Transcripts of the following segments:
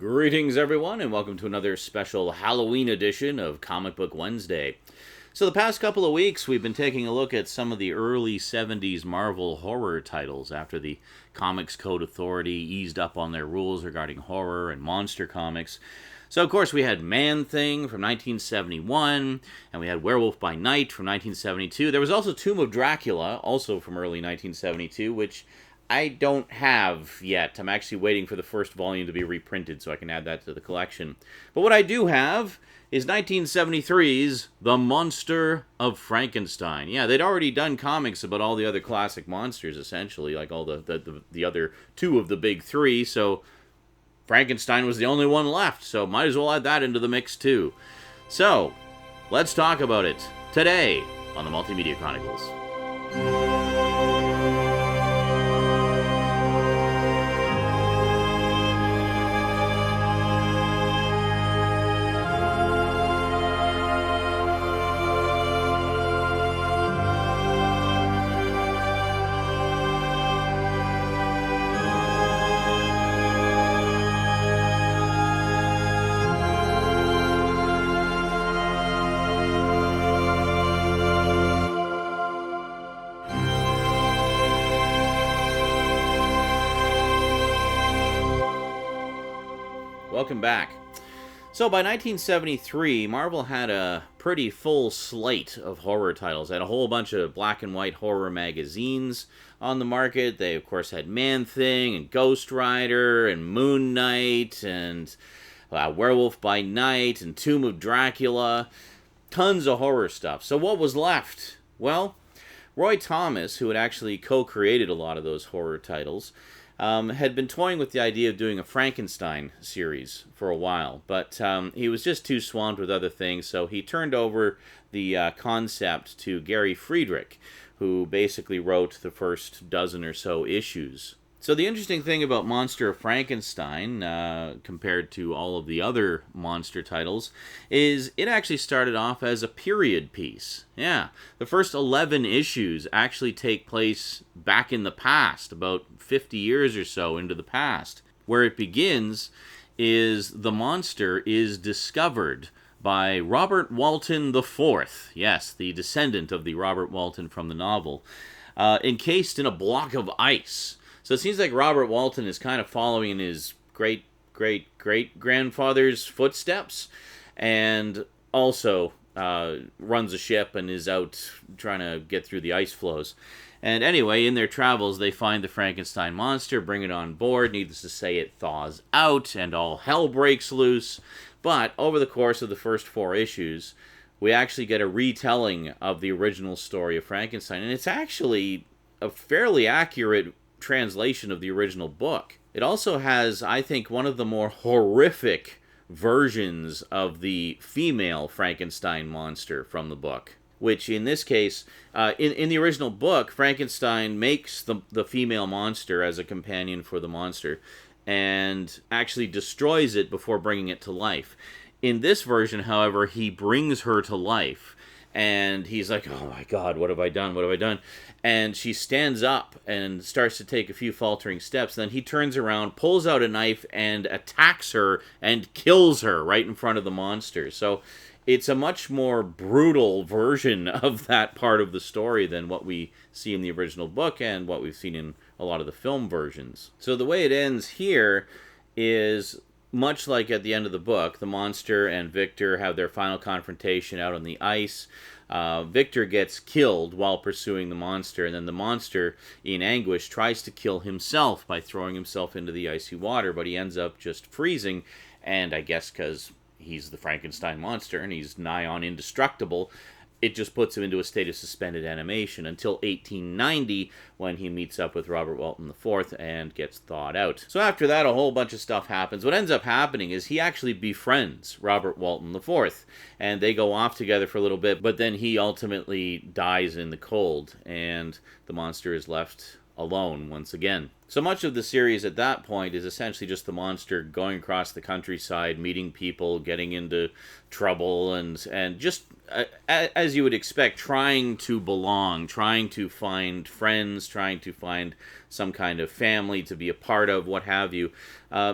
Greetings, everyone, and welcome to another special Halloween edition of Comic Book Wednesday. So the past couple of weeks, we've been taking a look at some of the early 70s Marvel horror titles after the Comics Code Authority eased up on their rules regarding horror and monster comics. So, of course, we had Man-Thing from 1971, and we had Werewolf by Night from 1972. There was also Tomb of Dracula, also from early 1972, which I don't have yet. I'm actually waiting for the first volume to be reprinted so I can add that to the collection. But what I do have is 1973's The Monster of Frankenstein. Yeah, they'd already done comics about all the other classic monsters, essentially, like all the other two of the big three, so Frankenstein was the only one left, so might as well add that into the mix too. So, let's talk about it today on the Multimedia Chronicles. Welcome back. So by 1973, Marvel had a pretty full slate of horror titles. They had a whole bunch of black and white horror magazines on the market. They, of course, had Man-Thing and Ghost Rider and Moon Knight and Werewolf by Night and Tomb of Dracula. Tons of horror stuff. So what was left? Well, Roy Thomas, who had actually co-created a lot of those horror titles, had been toying with the idea of doing a Frankenstein series for a while, but he was just too swamped with other things, so he turned over the concept to Gary Friedrich, who basically wrote the first dozen or so issues. So the interesting thing about Monster of Frankenstein, compared to all of the other monster titles, is it actually started off as a period piece. Yeah, the first 11 issues actually take place back in the past, about 50 years or so into the past. Where it begins is the monster is discovered by Robert Walton IV. Yes, the descendant of the Robert Walton from the novel, encased in a block of ice. So it seems like Robert Walton is kind of following in his great-great-great-grandfather's footsteps, and also runs a ship and is out trying to get through the ice floes. And anyway, in their travels, they find the Frankenstein monster, bring it on board. Needless to say, it thaws out, and all hell breaks loose. But over the course of the first 4 issues, we actually get a retelling of the original story of Frankenstein, and it's actually a fairly accurate translation of the original book. It also has, I think, one of the more horrific versions of the female Frankenstein monster from the book, which in this case, in the original book, Frankenstein makes the female monster as a companion for the monster and actually destroys it before bringing it to life. In this version, however, he brings her to life, and he's like, oh my God, what have I done? What have I done? And she stands up and starts to take a few faltering steps. Then he turns around, pulls out a knife, and attacks her and kills her right in front of the monster. So it's a much more brutal version of that part of the story than what we see in the original book and what we've seen in a lot of the film versions. So the way it ends here is much like at the end of the book. The monster and Victor have their final confrontation out on the ice. Victor gets killed while pursuing the monster, and then the monster, in anguish, tries to kill himself by throwing himself into the icy water, but he ends up just freezing, and I guess because he's the Frankenstein monster and he's nigh on indestructible, it just puts him into a state of suspended animation until 1890, when he meets up with Robert Walton IV and gets thawed out. So after that, a whole bunch of stuff happens. What ends up happening is he actually befriends Robert Walton IV, and they go off together for a little bit, but then he ultimately dies in the cold, and the monster is left alone once again. So much of the series at that point is essentially just the monster going across the countryside, meeting people, getting into trouble, and just as you would expect, trying to belong, trying to find friends, trying to find some kind of family to be a part of, what have you,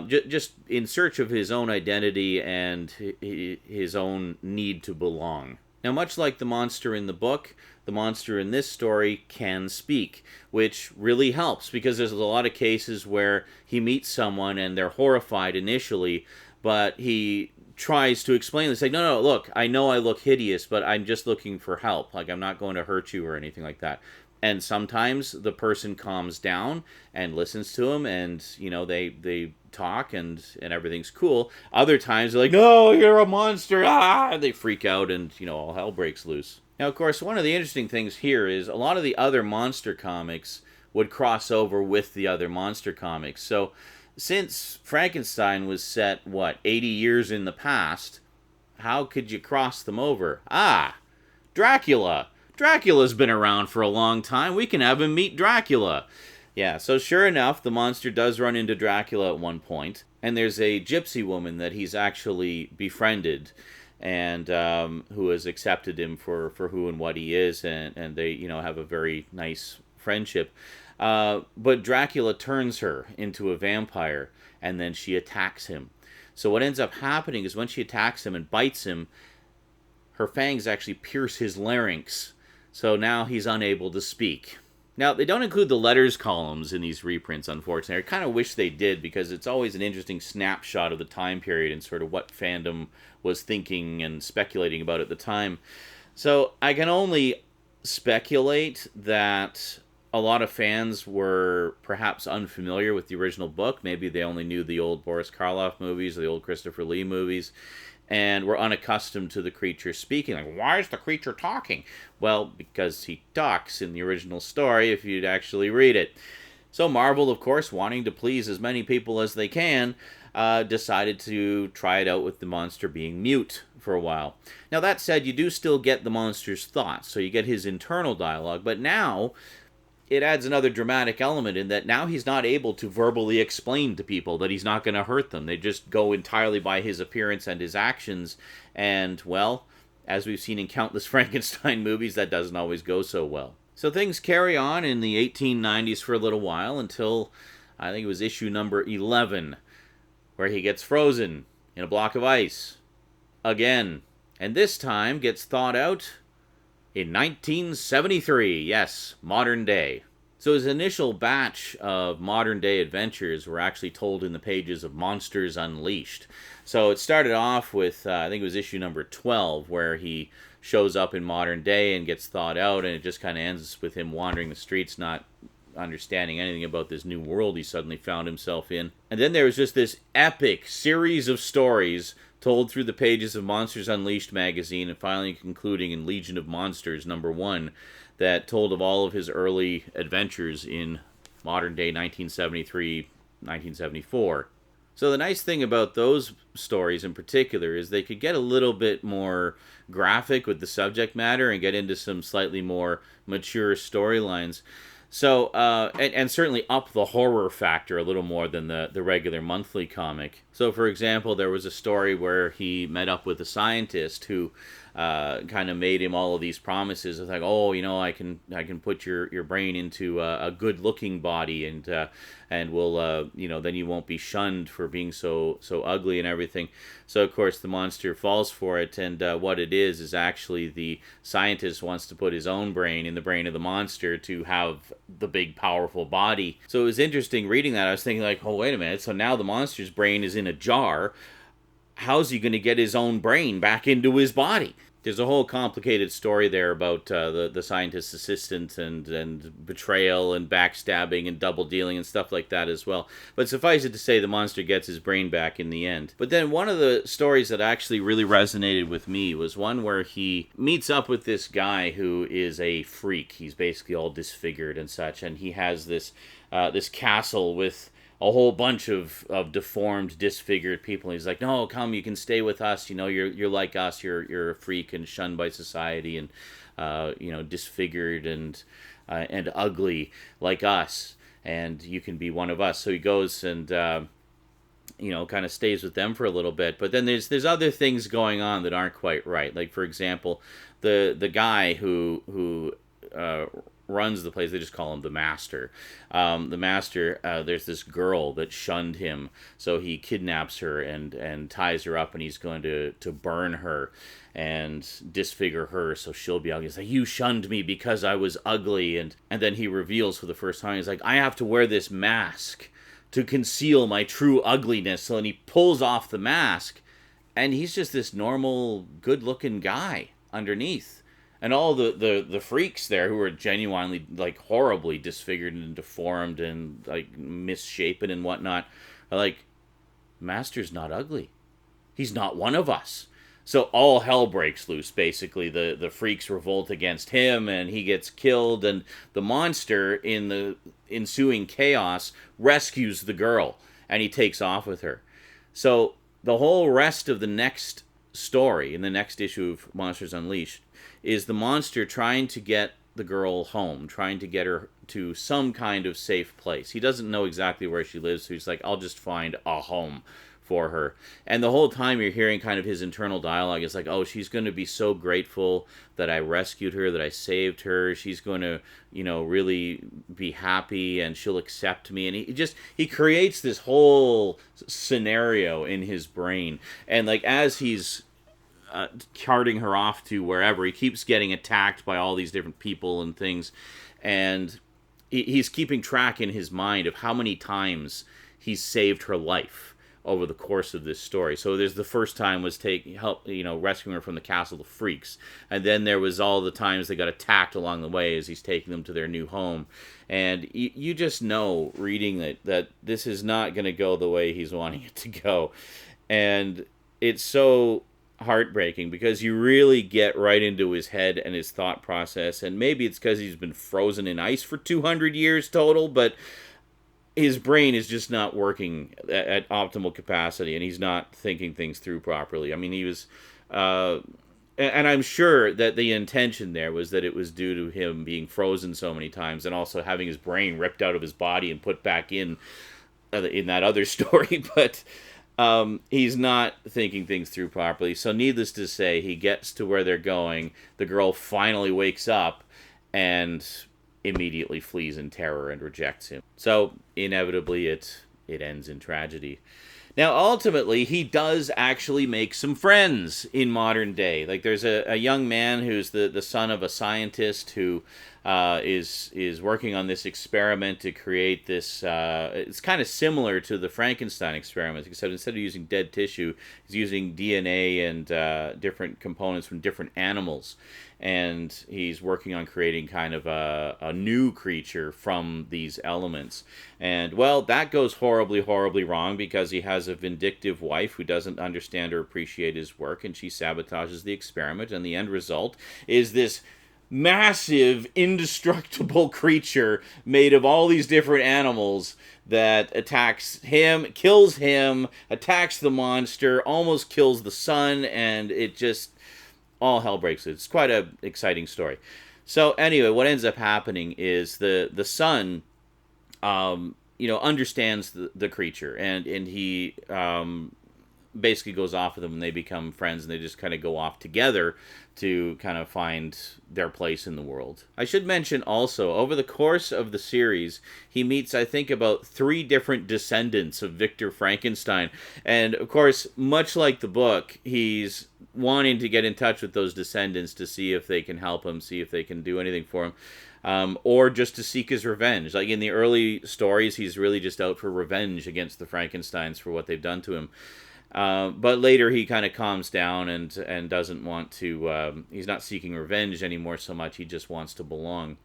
just in search of his own identity and his own need to belong. Now, much like the monster in the book, the monster in this story can speak, which really helps because there's a lot of cases where he meets someone and they're horrified initially, but he tries to explain this, like, no, look, I know I look hideous, but I'm just looking for help. Like, I'm not going to hurt you or anything like that. And sometimes the person calms down and listens to him, and, they talk and everything's cool. Other times they're like, no, you're a monster, they freak out and, all hell breaks loose. Now, of course, one of the interesting things here is a lot of the other monster comics would cross over with the other monster comics. So, since Frankenstein was set, 80 years in the past, how could you cross them over? Dracula! Dracula's been around for a long time. We can have him meet Dracula. Yeah, so sure enough, the monster does run into Dracula at one point, and there's a gypsy woman that he's actually befriended, and who has accepted him for who and what he is, and they, have a very nice friendship. But Dracula turns her into a vampire, and then she attacks him. So what ends up happening is when she attacks him and bites him, her fangs actually pierce his larynx. So now he's unable to speak. Now, they don't include the letters columns in these reprints, unfortunately. I kind of wish they did, because it's always an interesting snapshot of the time period and sort of what fandom was thinking and speculating about at the time. So I can only speculate that a lot of fans were perhaps unfamiliar with the original book. Maybe they only knew the old Boris Karloff movies, or the old Christopher Lee movies, and were unaccustomed to the creature speaking. Like, why is the creature talking? Well, because he talks in the original story if you'd actually read it. So Marvel, of course, wanting to please as many people as they can, decided to try it out with the monster being mute for a while. Now, that said, you do still get the monster's thoughts, so you get his internal dialogue, but now it adds another dramatic element in that now he's not able to verbally explain to people that he's not going to hurt them. They just go entirely by his appearance and his actions, and, well, as we've seen in countless Frankenstein movies, that doesn't always go so well. So things carry on in the 1890s for a little while until, I think it was issue number 11, where he gets frozen in a block of ice. Again. And this time gets thawed out in 1973, yes, modern day. So his initial batch of modern day adventures were actually told in the pages of Monsters Unleashed. So it started off with, I think it was issue number 12, where he shows up in modern day and gets thawed out, and it just kind of ends with him wandering the streets, not understanding anything about this new world he suddenly found himself in. And then there was just this epic series of stories told through the pages of Monsters Unleashed magazine, and finally concluding in Legion of Monsters #1, that told of all of his early adventures in modern day 1973, 1974. So the nice thing about those stories in particular is they could get a little bit more graphic with the subject matter and get into some slightly more mature storylines. So, and certainly up the horror factor a little more than the regular monthly comic. So, for example, there was a story where he met up with a scientist who kind of made him all of these promises. It's like, oh, I can put your brain into a good-looking body, and we'll, then you won't be shunned for being so ugly and everything. So, of course, the monster falls for it, and what it is actually the scientist wants to put his own brain in the brain of the monster to have the big, powerful body. So it was interesting reading that. I was thinking, like, oh, wait a minute. So now the monster's brain is in a jar. How's he going to get his own brain back into his body? There's a whole complicated story there about the scientist's assistant and betrayal and backstabbing and double dealing and stuff like that as well. But suffice it to say, the monster gets his brain back in the end. But then one of the stories that actually really resonated with me was one where he meets up with this guy who is a freak. He's basically all disfigured and such, and he has this castle with a whole bunch of deformed, disfigured people. He's like, no, come, you can stay with us. You're like us. You're a freak and shunned by society and, disfigured and and ugly like us, and you can be one of us. So he goes and kind of stays with them for a little bit. But then there's other things going on that aren't quite right. Like, for example, the guy who runs the place, they just call him the master. The master, there's this girl that shunned him, so he kidnaps her and ties her up, and he's going to burn her and disfigure her so she'll be ugly. He's like, you shunned me because I was ugly. And then he reveals for the first time, he's like, I have to wear this mask to conceal my true ugliness. So, and he pulls off the mask, and he's just this normal, good-looking guy underneath. And all the freaks there who are genuinely, like, horribly disfigured and deformed and, like, misshapen and whatnot are like, Master's not ugly. He's not one of us. So all hell breaks loose, basically. The freaks revolt against him, and he gets killed, and the monster, in the ensuing chaos, rescues the girl, and he takes off with her. So the whole rest of the next story, in the next issue of Monsters Unleashed, is the monster trying to get the girl home, trying to get her to some kind of safe place. He doesn't know exactly where she lives, so he's like, I'll just find a home for her. And the whole time you're hearing kind of his internal dialogue. It's like, oh, she's going to be so grateful that I rescued her, that I saved her. She's going to, really be happy, and she'll accept me. And he creates this whole scenario in his brain. And like, as he's carting her off to wherever, he keeps getting attacked by all these different people and things. And he's keeping track in his mind of how many times he's saved her life over the course of this story. So there's the first time was rescuing her from the castle of freaks, and then there was all the times they got attacked along the way as he's taking them to their new home. And you just know, reading that this is not going to go the way he's wanting it to go. And it's so heartbreaking because you really get right into his head and his thought process. And maybe it's because he's been frozen in ice for 200 years total, but his brain is just not working at optimal capacity, and he's not thinking things through properly. I mean, he was, and I'm sure that the intention there was that it was due to him being frozen so many times, and also having his brain ripped out of his body and put back in that other story. But he's not thinking things through properly. So, needless to say, he gets to where they're going. The girl finally wakes up, and immediately flees in terror and rejects him. So inevitably it ends in tragedy. Now, ultimately, he does actually make some friends in modern day. Like, there's a young man who's the son of a scientist who is working on this experiment to create this. It's kind of similar to the Frankenstein experiment, except instead of using dead tissue, he's using DNA and different components from different animals. And he's working on creating kind of a new creature from these elements. And, well, that goes horribly, horribly wrong because he has a vindictive wife who doesn't understand or appreciate his work, and she sabotages the experiment, and the end result is this massive, indestructible creature made of all these different animals that attacks him, kills him, attacks the monster, almost kills the son, and it just all hell breaks loose. It's quite an exciting story. So anyway, what ends up happening is the son, understands the creature, and he basically goes off with them, and they become friends, and they just kind of go off together to kind of find their place in the world. I should mention also, over the course of the series, he meets, I think, about 3 different descendants of Victor Frankenstein. And, of course, much like the book, he's wanting to get in touch with those descendants to see if they can help him, see if they can do anything for him, or just to seek his revenge. Like, in the early stories, he's really just out for revenge against the Frankensteins for what they've done to him. But later he kind of calms down and doesn't want to, he's not seeking revenge anymore so much, he just wants to belong.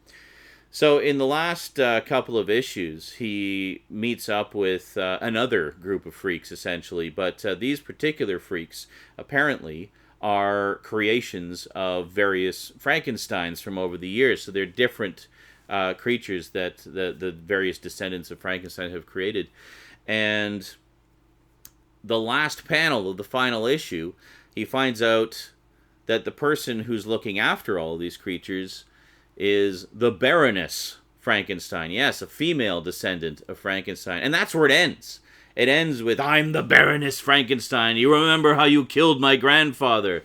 So in the last couple of issues, he meets up with another group of freaks, essentially, but these particular freaks, apparently, are creations of various Frankensteins from over the years, so they're different creatures that the various descendants of Frankenstein have created. And the last panel of the final issue, he finds out that the person who's looking after all these creatures is the Baroness Frankenstein. Yes, a female descendant of Frankenstein. And that's where it ends. It ends with, I'm the Baroness Frankenstein. You remember how you killed my grandfather.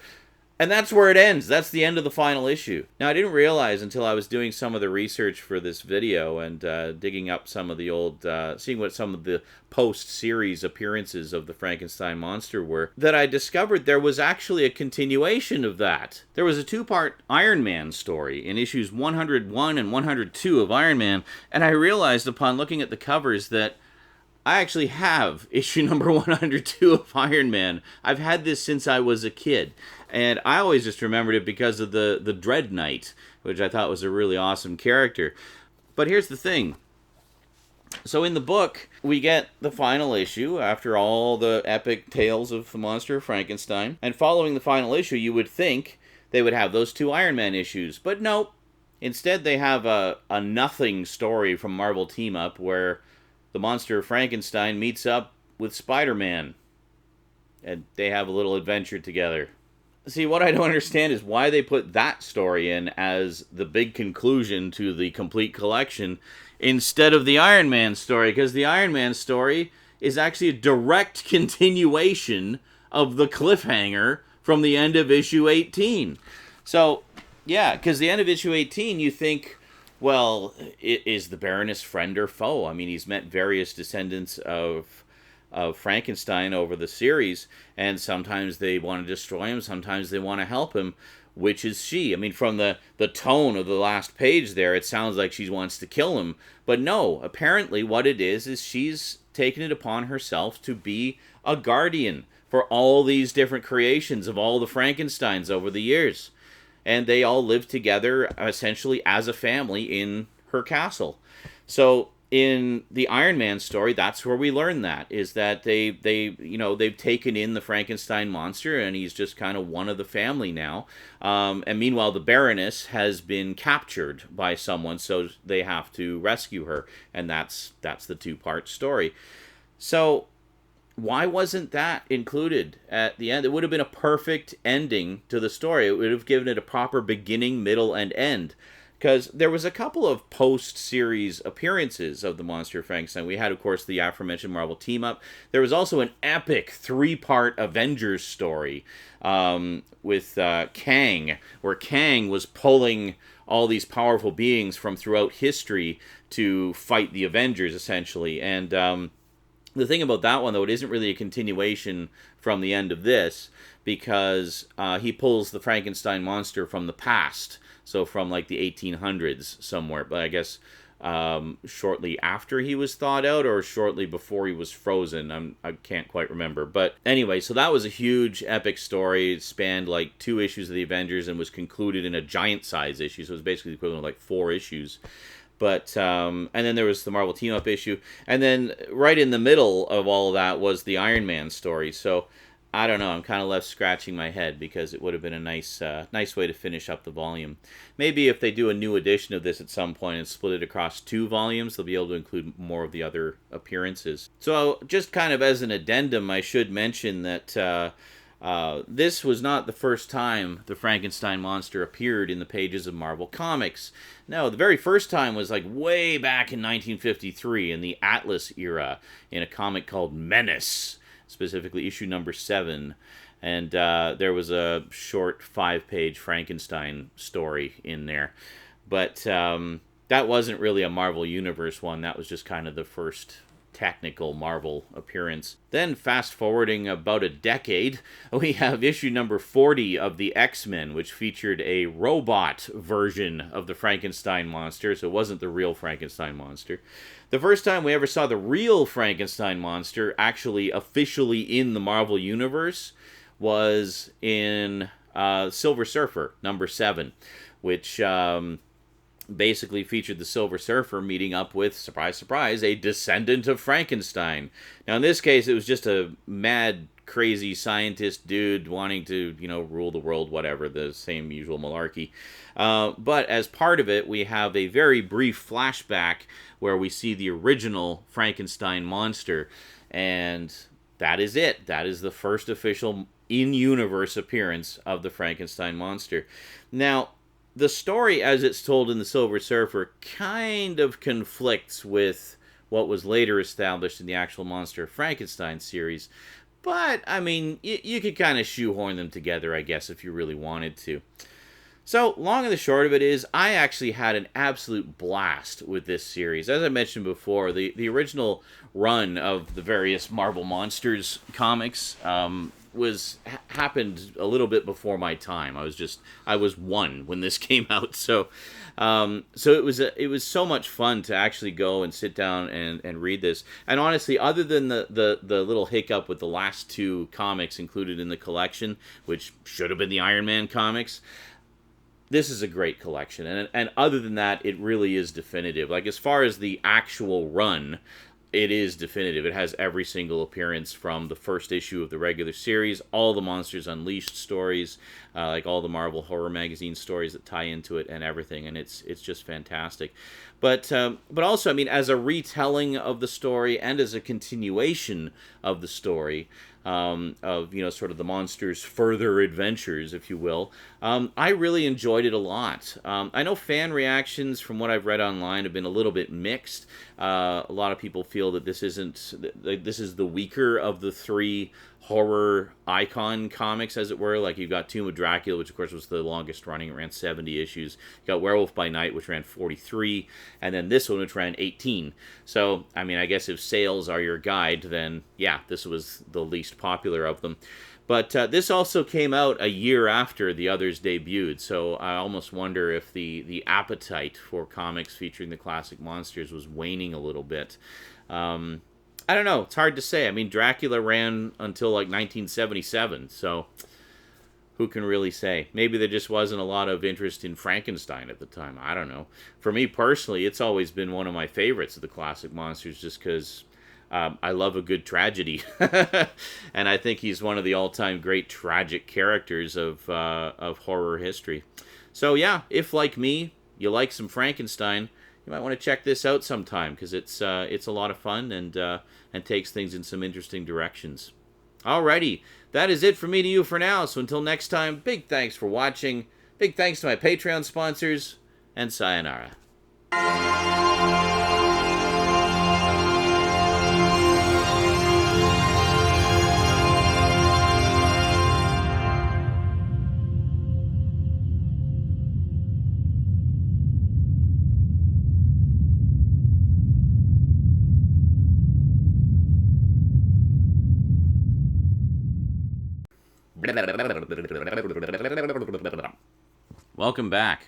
And that's where it ends. That's the end of the final issue. Now, I didn't realize until I was doing some of the research for this video and digging up some of the old, seeing what some of the post-series appearances of the Frankenstein monster were, that I discovered there was actually a continuation of that. There was a two-part Iron Man story in issues 101 and 102 of Iron Man, and I realized upon looking at the covers that I actually have issue number 102 of Iron Man. I've had this since I was a kid. And I always just remembered it because of the Dread Knight, which I thought was a really awesome character. But here's the thing. So in the book, we get the final issue after all the epic tales of the monster of Frankenstein. And following the final issue, you would think they would have those two Iron Man issues. But nope. Instead, they have a nothing story from Marvel Team Up where the monster of Frankenstein meets up with Spider-Man. And they have a little adventure together. See, what I don't understand is why they put that story in as the big conclusion to the complete collection instead of the Iron Man story, because the Iron Man story is actually a direct continuation of the cliffhanger from the end of issue 18. So, yeah, because the end of issue 18, you think, well, is the Baroness friend or foe? I mean, he's met various descendants of Frankenstein over the series, and sometimes they want to destroy him, sometimes they want to help him. Which is she? I mean, from the tone of the last page there, it sounds like she wants to kill him. But no, apparently what it is she's taken it upon herself to be a guardian for all these different creations of all the Frankensteins over the years. And they all live together, essentially, as a family in her castle. So in the Iron Man story, that's where we learn that, is that they've taken in the Frankenstein monster, and he's just kind of one of the family now. And meanwhile, the Baroness has been captured by someone, so they have to rescue her, and that's the two-part story. So why wasn't that included at the end? It would have been a perfect ending to the story. It would have given it a proper beginning, middle, and end. Because there was a couple of post-series appearances of the Monster of Frankenstein. We had, of course, the aforementioned Marvel Team-Up. There was also an epic three-part Avengers story with Kang, where Kang was pulling all these powerful beings from throughout history to fight the Avengers, essentially. And the thing about that one, though, it isn't really a continuation from the end of this, because he pulls the Frankenstein monster from the past. So from like the 1800s somewhere, but I guess shortly after he was thawed out or shortly before he was frozen. I can't quite remember. But anyway, so that was a huge epic story. It spanned like 2 issues of the Avengers and was concluded in a giant size issue. So it was basically the equivalent of like 4 issues. But, and then there was the Marvel Team-Up issue. And then right in the middle of all of that was the Iron Man story. So I don't know, I'm kind of left scratching my head because it would have been a nice way to finish up the volume. Maybe if they do a new edition of this at some point and split it across 2 volumes, they'll be able to include more of the other appearances. So just kind of as an addendum, I should mention that this was not the first time the Frankenstein monster appeared in the pages of Marvel Comics. No, the very first time was like way back in 1953 in the Atlas era in a comic called Menace. Specifically issue number 7, and there was a short 5-page Frankenstein story in there. But that wasn't really a Marvel Universe one, that was just kind of the first technical Marvel appearance. Then, fast forwarding about a decade, we have issue number 40 of the X-Men, which featured a robot version of the Frankenstein monster, so it wasn't the real Frankenstein monster. The first time we ever saw the real Frankenstein monster actually officially in the Marvel Universe was in Silver Surfer, number 7, which basically featured the Silver Surfer meeting up with, surprise, surprise, a descendant of Frankenstein. Now, in this case, it was just a mad, crazy scientist dude wanting to, rule the world, whatever, the same usual malarkey. But as part of it, we have a very brief flashback where we see the original Frankenstein monster, and that is it. That is the first official in-universe appearance of the Frankenstein monster. Now, the story as it's told in The Silver Surfer kind of conflicts with what was later established in the actual Monster of Frankenstein series. But, I mean, you could kind of shoehorn them together, I guess, if you really wanted to. So, long and the short of it is, I actually had an absolute blast with this series. As I mentioned before, the original run of the various Marvel Monsters comics happened a little bit before my time. I was one when this came out, so it was so much fun to actually go and sit down and read this. And honestly, other than the little hiccup with the last two comics included in the collection, which should have been the Iron Man comics, this is a great collection. And other than that, it really is definitive. Like, as far as the actual run, it is definitive. It has every single appearance from the first issue of the regular series, all the Monsters Unleashed stories, like all the Marvel Horror Magazine stories that tie into it and everything, and it's just fantastic. But also, I mean, as a retelling of the story and as a continuation of the story, of, you know, sort of the monsters' further adventures, if you will, I really enjoyed it a lot. I know fan reactions, from what I've read online, have been a little bit mixed. A lot of people feel that this is the weaker of the three horror icon comics, as it were. Like, you've got Tomb of Dracula, which of course was the longest running. It ran 70 issues. You got Werewolf by Night, which ran 43, and then this one, which ran 18. So, I mean, I guess if sales are your guide, then yeah, this was the least popular of them. But this also came out a year after the others debuted, so I almost wonder if the appetite for comics featuring the classic monsters was waning a little bit. I don't know. It's hard to say. I mean, Dracula ran until like 1977, so who can really say? Maybe there just wasn't a lot of interest in Frankenstein at the time. I don't know. For me personally, it's always been one of my favorites of the classic monsters, just because I love a good tragedy. And I think he's one of the all-time great tragic characters of horror history. So yeah, if like me, you like some Frankenstein, you might want to check this out sometime, because it's a lot of fun and takes things in some interesting directions. Alrighty, that is it from me to you for now. So until next time, big thanks for watching. Big thanks to my Patreon sponsors, and sayonara. Welcome back.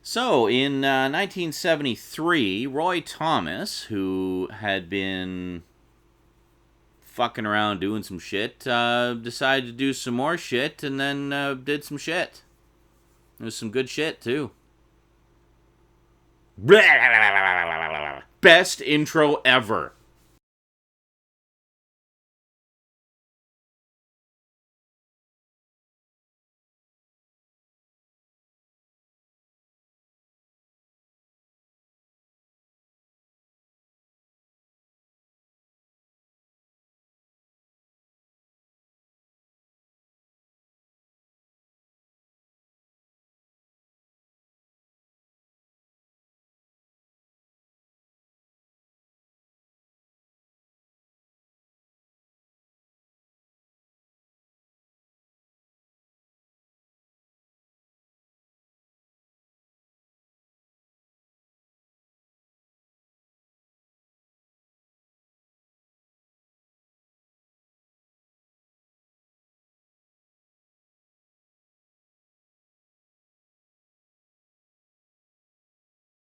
So, in 1973, Roy Thomas, who had been fucking around doing some shit, decided to do some more shit, and then did some shit. It was some good shit, too. Best intro ever.